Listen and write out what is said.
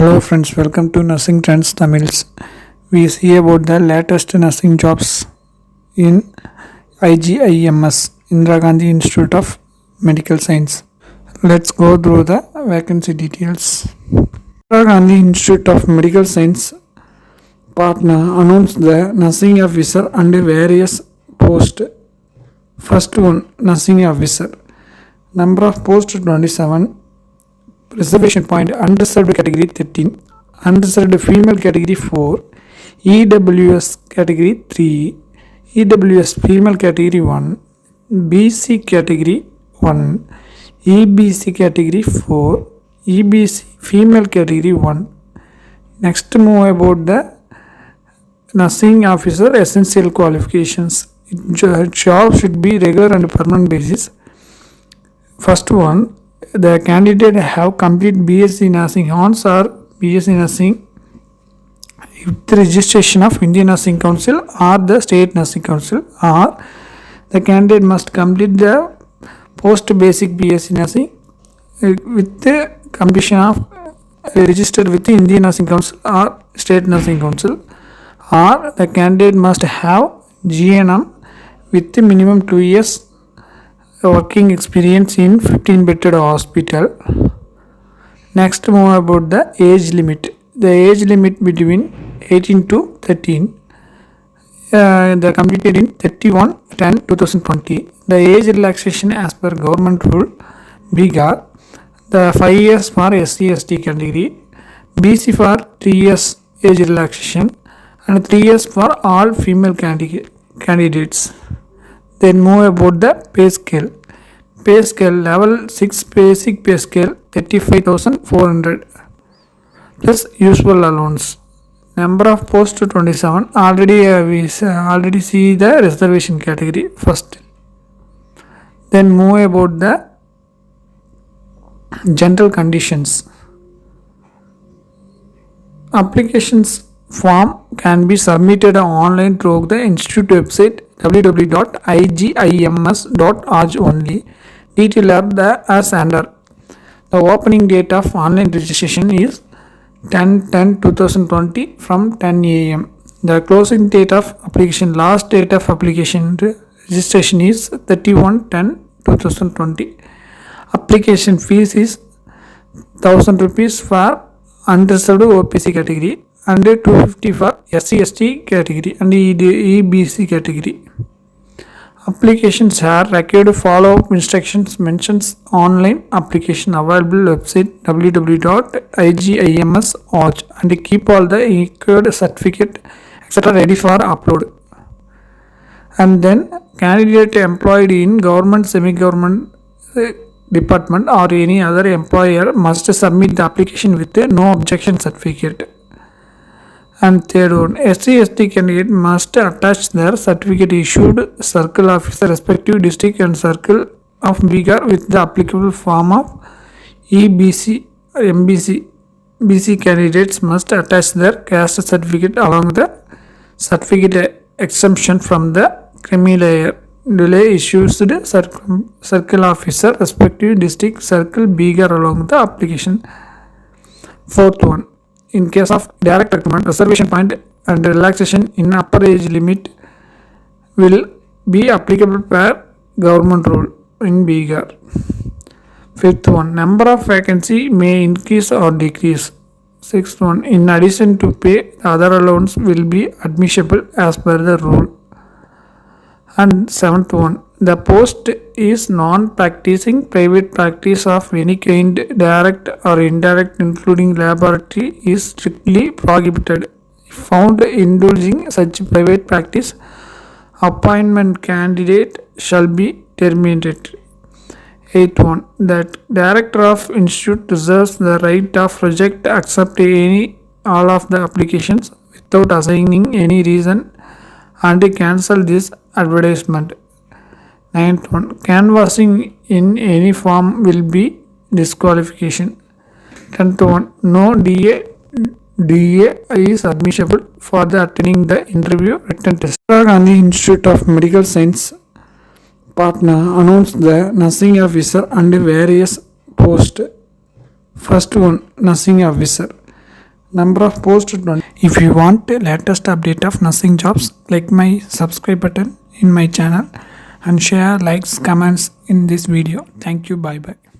Hello friends, welcome to Nursing Trends Tamils. We see about the latest nursing jobs in IGIMS, Indira Gandhi Institute of Medical Science. Let's go through the vacancy details. Indira Gandhi Institute of Medical Science partner announced the nursing officer and various posts. First one, nursing officer. Number of posts 27. Reservation point unreserved category 13, unreserved female category 4, EWS category 3, EWS female category 1, BC category 1, EBC category 4, EBC female category 1. Next, move about the nursing officer essential qualifications. Job should be regular and permanent basis. First one, the candidate have complete BSc Nursing Honors or BSc Nursing with the registration of Indian Nursing Council or the State Nursing Council, or the candidate must complete the post basic BSc Nursing with the completion of registered with the Indian Nursing Council or State Nursing Council, or the candidate must have GNM with the minimum 2 years working experience in 15-bedded hospital. Next, move about the age limit. The age limit between 18 to 13. The completed in 31/10/2020. The age relaxation as per government rule BGAR. The 5 years for SC/ST category, BC for 3 years age relaxation, and 3 years for all female candidates. Then move about the pay scale. Pay scale level 6 basic pay scale 35,400 plus usual allowance. Number of posts 27. Already see the reservation category first. Then move about the general conditions. Applications form can be submitted online through the institute website www.igims.org only. Detail are as under. The opening date of online registration is 10/10/2020 from 10 a.m. The closing date of application, last date of application registration is 31/10/2020. Application fees is 1000 rupees for unreserved OPC category and 250 for SC/ST category and EBC category. Applications are required to follow up instructions mentions online application available website www.igims.org and keep all the required certificate etc. ready for upload. And then candidate employed in government, semi-government department or any other employer must submit the application with a no objection certificate. And third one, SC/ST candidate must attach their certificate issued circle officer respective district and circle of BGAR with the applicable form of EBC or MBC. BC candidates must attach their caste certificate along the certificate exemption from the criminal delay issues circle officer respective district circle BGAR along the application. Fourth one, in case of direct recruitment, reservation point and relaxation in upper age limit will be applicable per government rule in BGAR. Fifth one, number of vacancy may increase or decrease. Sixth one, in addition to pay, the other allowance will be admissible as per the rule. And seventh one, the post is non-practicing private practice of any kind, direct or indirect, including laboratory, is strictly prohibited. If found indulging such private practice, appointment candidate shall be terminated. Eighth one, that director of institute reserves the right of reject accept all of the applications without assigning any reason and cancel this advertisement. Ninth one, canvassing in any form will be disqualification. 10th one, no DA is admissible for the attending the interview written test. Indira Gandhi Institute of Medical Science partner announced the nursing officer and various posts. First one, nursing officer. Number of posts 20. If you want the latest update of nursing jobs, click my subscribe button in my channel and share likes comments in this video. Thank you. Bye bye.